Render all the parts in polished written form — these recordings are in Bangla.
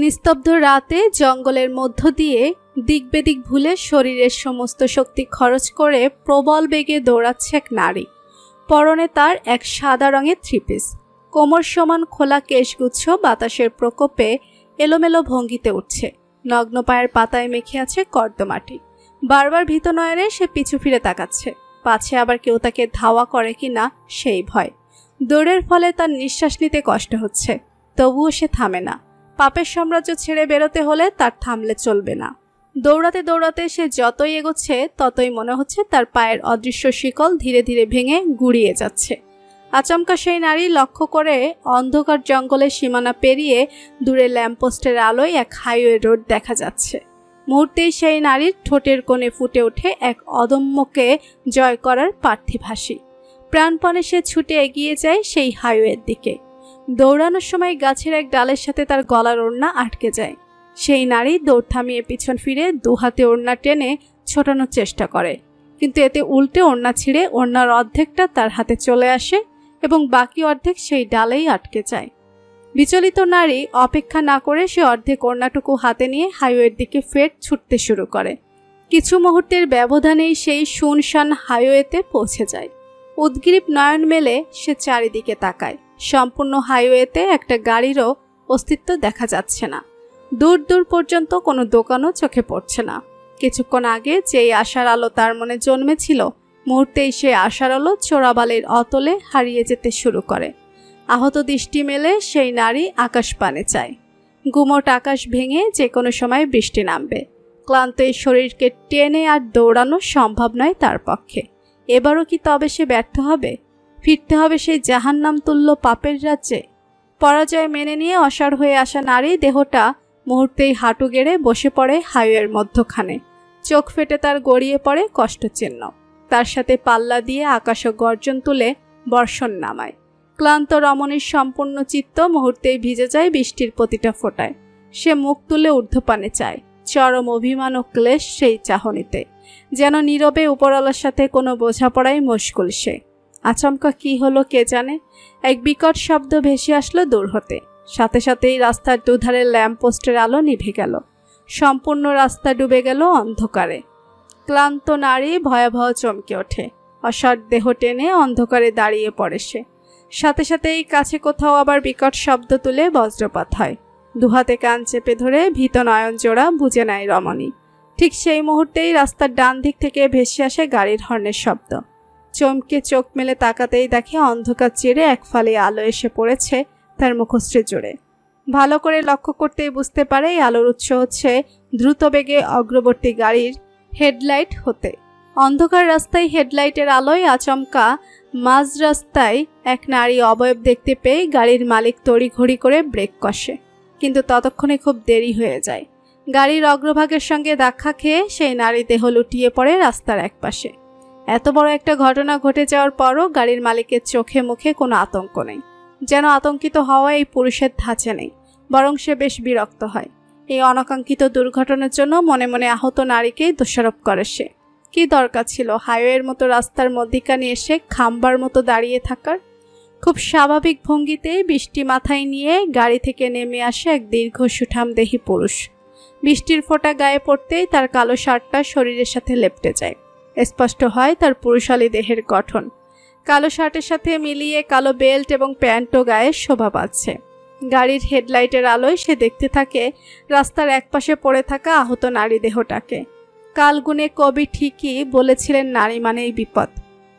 নিস্তব্ধ রাতে জঙ্গলের মধ্য দিয়ে দিকবেদিক ভুলে শরীরের সমস্ত শক্তি খরচ করে প্রবল বেগে দৌড়াচ্ছে এক নারী। পরনে তার এক সাদা রঙের থ্রিপিস, কোমর সমান খোলা কেশগুচ্ছ বাতাসের প্রকোপে এলোমেলো ভঙ্গিতে উঠছে। নগ্ন পায়ের পাতায় মেখে আছে কর্দমাটি। বারবার ভীত নয়নে সে পিছু ফিরে তাকাচ্ছে, পাছে আবার কেউ তাকে ধাওয়া করে কিনা সেই ভয়। দৌড়ের ফলে তার নিঃশ্বাস নিতে কষ্ট হচ্ছে, তবুও সে থামে না। পাপের সাম্রাজ্য ছেড়ে বেরোতে হলে তার থামলে চলবে না। দৌড়াতে দৌড়াতে সে যতই এগোচ্ছে ততই মনে হচ্ছে তার পায়ের অদৃশ্য শিকল ধীরে ধীরে ভেঙে গুড়িয়ে যাচ্ছে। আচমকা সেই নারী লক্ষ্য করে অন্ধকার জঙ্গলের সীমানা পেরিয়ে দূরে ল্যাম্পপোস্টের আলোয় এক হাইওয়ে রোড দেখা যাচ্ছে। মুহূর্তেই সেই নারীর ঠোঁটের কোণে ফুটে ওঠে এক অদম্যকে জয় করার পার্থিব হাসি। প্রাণপণে সে ছুটে এগিয়ে যায় সেই হাইওয়ের দিকে। দৌড়ানোর সময় গাছের এক ডালের সাথে তার গলার ওড়না আটকে যায়। সেই নারী দৌড় থামিয়ে পিছন ফিরে দুহাতে ওড়না টেনে ছোটানোর চেষ্টা করে, কিন্তু এতে উল্টে ওড়না ছিঁড়ে ওড়নার অর্ধেকটা তার হাতে চলে আসে এবং বাকি অর্ধেক সেই ডালেই আটকে যায়। বিচলিত নারী অপেক্ষা না করে সে অর্ধেক ওড়নাটুকু হাতে নিয়ে হাইওয়ের দিকে ফের ছুটতে শুরু করে। কিছু মুহূর্তের ব্যবধানেই সেই শুনশান হাইওয়েতে পৌঁছে যায়। উদ্গ্রীব নয়ন মেলে সে চারিদিকে তাকায়। সম্পূর্ণ হাইওয়েতে একটা গাড়িরও অস্তিত্ব দেখা যাচ্ছে না। দূর দূর পর্যন্ত কোনো দোকানও চোখে পড়ছে না। কিছুক্ষণ আগে যেই আশার আলো তার মনে জন্মেছিল, মুহূর্তেই সে আশার আলো চোরাবালির অতলে হারিয়ে যেতে শুরু করে। আহত দৃষ্টি মেলে সেই নারী আকাশ পানে চায়। গুমোট আকাশ ভেঙে যে কোনো সময় বৃষ্টি নামবে। ক্লান্ত এই শরীরকে টেনে আর দৌড়ানো সম্ভব নয় তার পক্ষে। এবারও কি তবে সে ব্যর্থ হবে? ফিরতে হবে সেই জাহান্নাম তুল্য পাপের রাজ্যে। পরাজয় মেনে নিয়ে অসাড় হয়ে আসা নারী দেহটা মুহূর্তেই হাঁটু গেড়ে বসে পড়ে হাইওয়ের মধ্যখানে। চোখ ফেটে তার গড়িয়ে পড়ে কষ্টচিহ্ন। তার সাথে পাল্লা দিয়ে আকাশ গর্জন তুলে বর্ষণ নামায়। ক্লান্ত রমণীর সম্পূর্ণ চিত্ত মুহূর্তেই ভিজে যায় বৃষ্টির প্রতিটা ফোঁটায়। সে মুখ তুলে ঊর্ধ্বপানে চায়। চরম অভিমান ও ক্লেশ সেই চাহনিতে, যেন নীরবে উপরওয়ালার সাথে কোনো বোঝাপড়াই মুশকুল সে। আচমকা কি হলো কে জানে, এক বিকট শব্দ ভেসে আসলো দূর হতে। সাথে সাথেই রাস্তার দুধারে ল্যাম্পপোস্টের আলো নিভে গেল। সম্পূর্ণ রাস্তা ডুবে গেল অন্ধকারে। ক্লান্ত নারী ভয়াবহ চমকে ওঠে। অসার দেহ টেনে অন্ধকারে দাঁড়িয়ে পড়ে সে। সাথে সাথেই কাছে কোথাও আবার বিকট শব্দ তুলে বজ্রপাত হয়। দুহাতে কান চেপে ধরে ভীত নয়ন জোড়া বুঝে নেয় রমণী। ঠিক সেই মুহূর্তেই রাস্তার ডান দিক থেকে ভেসে আসে গাড়ির হর্নের শব্দ। চমকে চোখ মেলে তাকাতেই দেখে অন্ধকার চিরে এক ফালি আলো এসে পড়েছে তার মুখশ্রী জুড়ে। ভালো করে লক্ষ্য করতেই বুঝতে পারে এই আলোর উৎস হচ্ছে দ্রুত বেগে অগ্রবর্তী গাড়ির হেডলাইট হতে। অন্ধকার রাস্তায় হেডলাইটের আলোয় আচমকা মাঝ রাস্তায় এক নারী অবয়ব দেখতে পেয়ে গাড়ির মালিক তড়িঘড়ি করে ব্রেক কষে, কিন্তু ততক্ষণে খুব দেরি হয়ে যায়। গাড়ির অগ্রভাগের সঙ্গে ধাক্কা খেয়ে সেই নারী দেহ লুটিয়ে পড়ে রাস্তার একপাশে। এত বড় একটা ঘটনা ঘটে যাওয়ার পরও গাড়ির মালিকের চোখে মুখে কোনো আতঙ্ক নেই। যেন আতঙ্কিত হওয়া এই পুরুষের ধাঁচে নেই, বরং সে বেশ বিরক্ত হয়। এই অনাকাঙ্ক্ষিত দুর্ঘটনার জন্য মনে মনে আহত নারীকেই দোষারোপ করে সে। কি দরকার ছিল হাইওয়ের মতো রাস্তার মধ্যিখানে এসে খাম্বার মতো দাঁড়িয়ে থাকার? খুব স্বাভাবিক ভঙ্গিতে বৃষ্টি মাথায় নিয়ে গাড়ি থেকে নেমে আসে এক দীর্ঘ সুঠামদেহী পুরুষ। বৃষ্টির ফোঁটা গায়ে পড়তেই তার কালো শার্টটা শরীরের সাথে লেপ্টে যায়। স্পষ্ট হয় তার পুরুষালী দেহের গঠন। কালো শার্টের সাথে মিলিয়ে কালো বেল্ট এবং প্যান্টও গায়ে শোভা পাচ্ছে। গাড়ির হেডলাইটের আলোয় সে দেখতে থাকে রাস্তার একপাশে পড়ে থাকা আহত নারী দেহটাকে। কালগুনে কবি ঠিকই বলেছিলেন নারী মানেই বিপদ।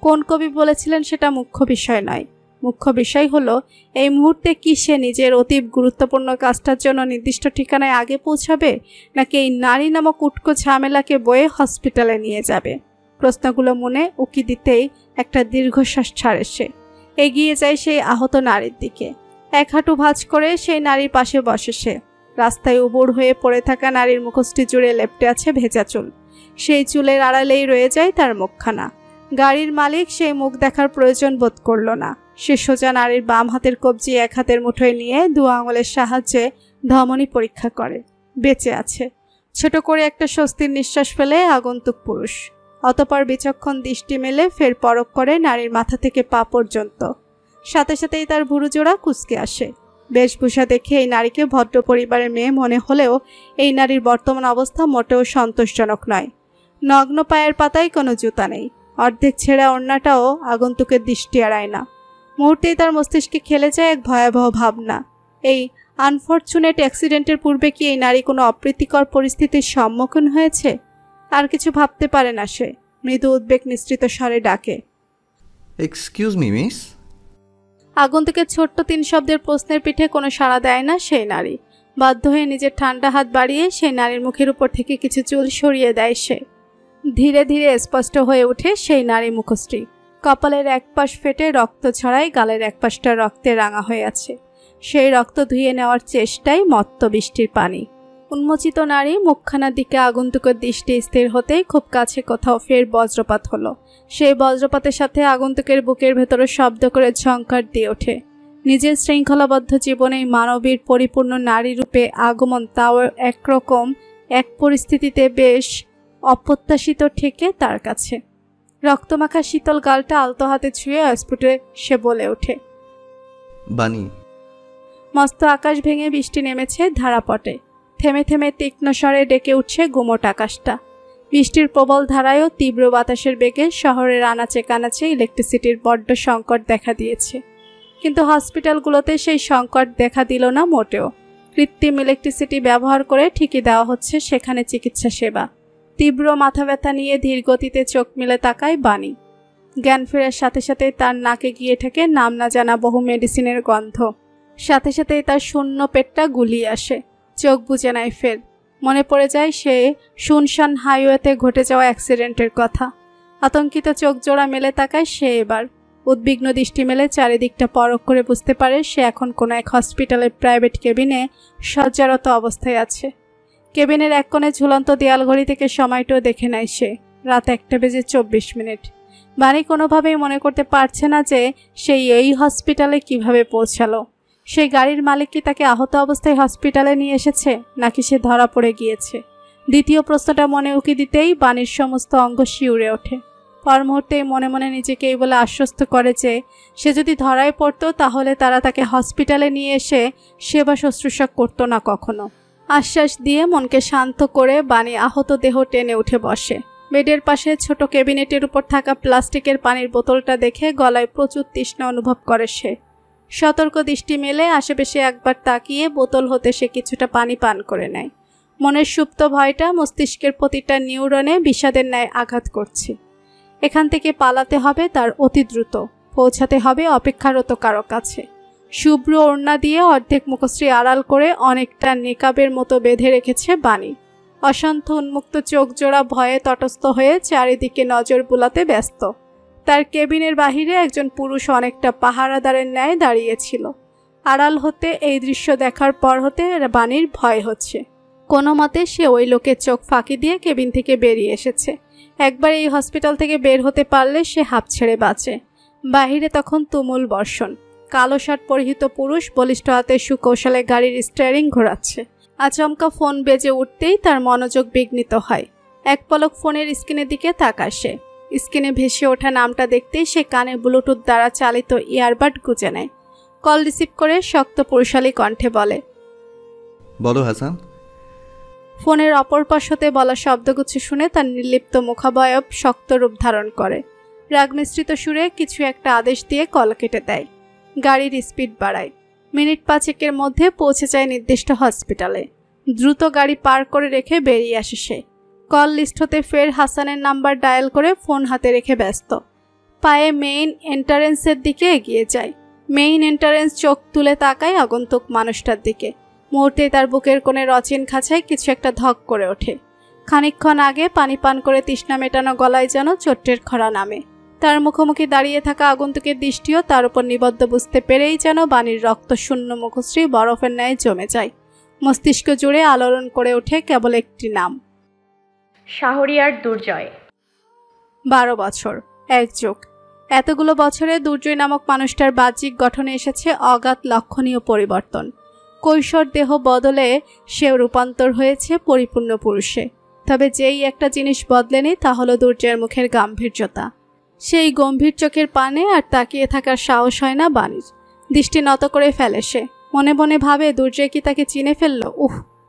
কোন কবি বলেছিলেন সেটা মুখ্য বিষয় নয়। মুখ্য বিষয় হলো এই মুহূর্তে কি সে নিজের অতি গুরুত্বপূর্ণ কাজটার জন্য নির্দিষ্ট ঠিকানায় আগে পৌঁছাবে, নাকি এই নারী নামক উটকো ঝামেলাকে বয়ে হসপিটালে নিয়ে যাবে? প্রশ্নগুলো মনে উকি দিতেই একটা দীর্ঘশ্বাস ছাড়ে সে। এগিয়ে যায় সেই আহত নারীর দিকে। এক হাঁটু ভাঁজ করে সেই নারীর পাশে বসে সে। রাস্তায় উবুড় হয়ে পড়ে থাকা নারীর মুখোশটি জুড়ে লেপ্টে আছে ভেজা চুল। সেই চুলের আড়ালেই রয়ে যায় তার মুখখানা। গাড়ির মালিক সেই মুখ দেখার প্রয়োজন বোধ করল না। সে সোজা নারীর বাম হাতের কবজি এক হাতের মুঠোয় নিয়ে দু আঙুলের সাহায্যে ধমনী পরীক্ষা করে। বেঁচে আছে। ছোট করে একটা স্বস্তির নিঃশ্বাস ফেলে আগন্তুক পুরুষ। অতঃপর বিচক্ষণ দৃষ্টি মেলে ফের পরখ করে নারীর মাথা থেকে পা পর্যন্ত। সাথে সাথেই তার ভুরু জোড়া কুঁচকে আসে। বেশভূষা দেখে এই নারীকে ভদ্র পরিবারের মেয়ে মনে হলেও এই নারীর বর্তমান অবস্থা মোটেও সন্তোষজনক নয়। নগ্ন পায়ের পাতায় কোনো জুতা নেই, অর্ধেক ছেঁড়া ওড়নাটাও আগন্তুকের দৃষ্টি এড়ায় না। মুহূর্তেই তার মস্তিষ্কে খেলে যায় এক ভয়াবহ ভাবনা। এই আনফরচুনেট অ্যাক্সিডেন্টের পূর্বে কি এই নারী কোনো অপ্রীতিকর পরিস্থিতির সম্মুখীন হয়েছে? আর কিছু ভাবতে পারে না সে। মৃদু উদ্বেগ মিশ্রিত স্বরে ডাকে, এক্সকিউজ মি মিস। আগন্তুকের ছোট্ট 3 শব্দের প্রশ্নের পিঠে কোনো সাড়া দেয় না সেই নারী। বাধ্য হয়ে নিজের ঠান্ডা হাত বাড়িয়ে সেই নারীর মুখের উপর থেকে কিছু চুল সরিয়ে দেয় সে। ধীরে ধীরে স্পষ্ট হয়ে ওঠে সেই নারী মুখশ্রী। কপালের এক পাশ ফেটে রক্ত ছড়ায়, গালের এক পাশটা রক্তে রাঙা হয়ে আছে। সেই রক্ত ধুয়ে নেওয়ার চেষ্টায় মত্ত বৃষ্টির পানি। উন্মোচিত নারী মুখখানার দিকে আগন্তুকের দৃষ্টি স্থির হতেই খুব কাছে কোথাও ফের বজ্রপাত হলো। সেই বজ্রপাতের সাথে আগন্তুকের বুকের ভেতরে শব্দ করে ঝংকার দিয়ে ওঠে। নিজের শৃঙ্খলাবদ্ধ জীবনে মানবীর পরিপূর্ণ নারী রূপে আগমন, তাও একরকম এক পরিস্থিতিতে বেশ অপ্রত্যাশিত ঠেকে তার কাছে। রক্তমাখা শীতল গালটা আলতো হাতে ছুঁয়ে অস্ফুটে সে বলে ওঠে, বানি। মস্ত আকাশ ভেঙে বৃষ্টি নেমেছে ধারাপটে। থেমে থেমে তীক্ষ্ণ স্বরে ডেকে উঠছে গুমোট আকাশটা। বৃষ্টির প্রবল ধারায়ও তীব্র বাতাসের বেগে শহরের আনাচে কানাচে ইলেকট্রিসিটির বড্ড সংকট দেখা দিয়েছে। কিন্তু হসপিটালগুলোতে সেই সংকট দেখা দিল না মোটেও। কৃত্রিম ইলেকট্রিসিটি ব্যবহার করে ঠিকই দেওয়া হচ্ছে সেখানে চিকিৎসা সেবা। তীব্র মাথা ব্যথা নিয়ে ধীর গতিতে চোখ মেলে তাকায় বানি। জ্ঞান ফেরার সাথে সাথেই তার নাকে গিয়ে ঠেকে নাম না জানা বহু মেডিসিনের গন্ধ। সাথে সাথেই তার শূন্য পেটটা গুলিয়ে আসে। চোখ বুজে নেয় ফের। মনে পড়ে যায় সে শুনশান হাইওয়েতে ঘটে যাওয়া অ্যাক্সিডেন্টের কথা। আতঙ্কিত চোখ জোড়া মেলে তাকায় সে এবার। উদ্বিগ্ন দৃষ্টি মেলে চারিদিকটা পরখ করে বুঝতে পারে সে এখন কোনো এক হসপিটালের প্রাইভেট কেবিনে শয্যারত অবস্থায় আছে। কেবিনের এক কোণে ঝুলন্ত দেয়াল ঘড়ি থেকে সময়টাও দেখে নেয় সে। রাত 1:24। বানি কোনোভাবেই মনে করতে পারছে না যে সেই এই হসপিটালে কিভাবে পৌঁছালো। সেই গাড়ির মালিক কি তাকে আহত অবস্থায় হসপিটালে নিয়ে এসেছে, নাকি সে ধরা পড়ে গিয়েছে? দ্বিতীয় প্রশ্নটা মনে উকি দিতেই বানির সমস্ত অঙ্গ শিউরে ওঠে। পর মুহূর্তেই মনে মনে নিজেকে এই বলে আশ্বস্ত করে যে সে যদি ধরায় পড়তো তাহলে তারা তাকে হসপিটালে নিয়ে এসে সেবা শুশ্রূষা করতো না কখনো। আশ্বাস দিয়ে মনকে শান্ত করে বানি আহত দেহ টেনে উঠে বসে। বেডের পাশে ছোট ক্যাবিনেটের উপর থাকা প্লাস্টিকের পানির বোতলটা দেখে গলায় প্রচুর তৃষ্ণা অনুভব করে সে। সতর্ক দৃষ্টি মেলে আশেপাশে একবার তাকিয়ে বোতল হতে সে কিছুটা পানি পান করে নেয়। মনের সুপ্ত ভয়টা মস্তিষ্কের প্রতিটা নিউরনে বিষাদের ন্যায় আঘাত করছে। এখান থেকে পালাতে হবে তার অতি দ্রুত, পৌঁছাতে হবে অপেক্ষারত কারো কাছে। শুভ্র ওড়না দিয়ে অর্ধেক মুখশ্রী আড়াল করে অনেকটা নেকাবের মতো বেঁধে রেখেছে বানি। অশান্ত উন্মুক্ত চোখ জোড়া ভয়ে তটস্থ হয়ে চারিদিকে নজর বুলাতে ব্যস্ত। তার কেবিনের বাহিরে একজন পুরুষ অনেকটা পাহারাদারের ন্যায় দাঁড়িয়েছিল। আড়াল হতে এই দৃশ্য দেখার পর হতে বানির ভয় হচ্ছে। কোনো মতে সে ওই লোকের চোখ ফাঁকি দিয়ে কেবিন থেকে বেরিয়ে এসেছে। একবার এই হসপিটাল থেকে বের হতে পারলে সে হাঁপ ছেড়ে বাঁচে। বাহিরে তখন তুমুল বর্ষণ। কালো শার্ট পরিহিত পুরুষ বলিষ্ঠ হাতে সুকৌশলে গাড়ির স্টিয়ারিং ঘোরাচ্ছে। আচমকা ফোন বেজে উঠতেই তার মনোযোগ বিঘ্নিত হয়। এক পলক ফোনের স্ক্রিনের দিকে তাকায় সে। স্ক্রিনে ভেসে ওঠা নামটা দেখতেই সে কানে ব্লুটুথ দ্বারা চালিত ইয়ারবাড গুঁজে নেয়। কল রিসিভ করে শক্ত পুরুষালী কণ্ঠে বলে, বলো হাসান। ফোনের অপর পাশ হতে বলা শব্দগুচ্ছ শুনে তার নির্লিপ্ত মুখাবয়ব শক্ত রূপ ধারণ করে। রাগ মিশ্রিত সুরে কিছু একটা আদেশ দিয়ে কল কেটে দেয়। গাড়ির স্পিড বাড়ায়। মিনিট 5 মধ্যে পৌঁছে যায় নির্দিষ্ট হসপিটালে। দ্রুত গাড়ি পার করে রেখে বেরিয়ে আসে সে। কল লিস্ট হতে ফের হাসানের নাম্বার ডায়াল করে ফোন হাতে রেখে ব্যস্ত। পায়ে মেইন এন্ট্রান্সের দিকে এগিয়ে যায়। মেইন এন্ট্রান্স চোখ তুলে তাকায় আগন্তুক মানুষটার দিকে। মুহূর্তে তার বুকের কোণে রচিন খাঁচায় কিছু একটা ধক করে ওঠে। খানিকক্ষণ আগে পানি পান করে তৃষ্ণা মেটানো গলায় যেন চোট্টের খরা নামে। তার মুখোমুখি দাঁড়িয়ে থাকা আগন্তুকের দৃষ্টিও তার উপর নিবদ্ধ বুঝতে পেরেই যেন বাণীর রক্ত শূন্য মুখশ্রী বরফের ন্যায় জমে যায়। মস্তিষ্ক জুড়ে আলোড়ন করে ওঠে কেবল একটি নাম, শাহরিয়ার দুর্জয়। 12 বছর, এক যুগ। এতগুলো বছরে দুর্জয় নামক মানুষটার বাহ্যিক গঠনে এসেছে অগাধ লক্ষণীয় পরিবর্তন। কৈশোর দেহ বদলে সে রূপান্তর হয়েছে পরিপূর্ণ পুরুষে। তবে যেই একটা জিনিস বদলেনি তা হলো দুর্জয়ের মুখের গাম্ভীর্যতা। সেই গম্ভীর চোখের পানে আর তাকিয়ে থাকার সাহস হয় না বাণীর। দৃষ্টি নত করে ফেলে সে। মনে মনে ভাবে দুর্জয় কি তাকে চিনে ফেলল।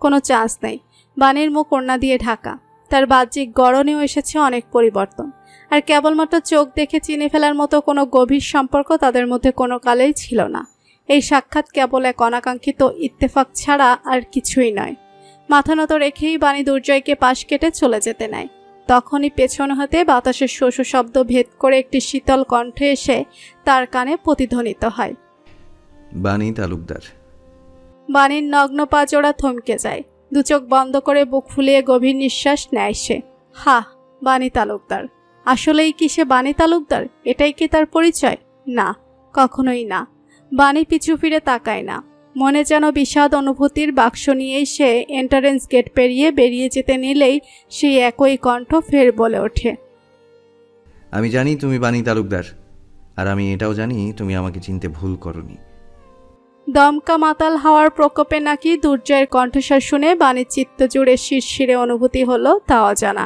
কোনো চান্স নেই। বাণীর মুখ ওড়না দিয়ে ঢাকা, তার বাহ্যিক গড়নেও এসেছে অনেক পরিবর্তন। আর কেবলমাত্র চোখ দেখে চিনে ফেলার মতো কোনো গভীর সম্পর্ক তাদের মধ্যে কোনো কালেই ছিল না। এই সাক্ষাৎ কেবল এক অনাকাঙ্ক্ষিত ইত্তেফাক ছাড়া আর কিছুই নয়। মাথা নত রেখেই বাণী দুর্জয়কে পাশ কেটে চলে যেতে নেয়। তখনই পেছন হতে বাতাসের শোষ শব্দ ভেদ করে একটি শীতল কণ্ঠে এসে তার কানে প্রতিধ্বনিত হয়, বাণী তালুকদার। বাণীর নগ্ন পা জোড়া থমকে যায়। দু চোখ বন্ধ করে বুক ফুলিয়ে গভীর নিঃশ্বাস নেয় সে। বাণী তালুকদার। আসলেই কি সে বাণী তালুকদার? এটাই কি তার পরিচয়? না, কখনোই না। বাণী পিছু ফিরে তাকায় না। মনে যেন বিষাদ অনুভূতির বাক্স নিয়েই সে এন্ট্রান্স গেট পেরিয়ে বেরিয়ে যেতে নিলেই সেই একই কণ্ঠ ফের বলে ওঠে, আমি জানি তুমি বাণী তালুকদার, আর আমি এটাও জানি তুমি আমাকে চিনতে ভুল করনি। দমকা মাতাল হাওয়ার প্রকোপে নাকি দুর্জয়ের কণ্ঠস্বর শুনে বাণীর চিত্ত জুড়ে শিরশিরে অনুভূতি হলো তা অজানা।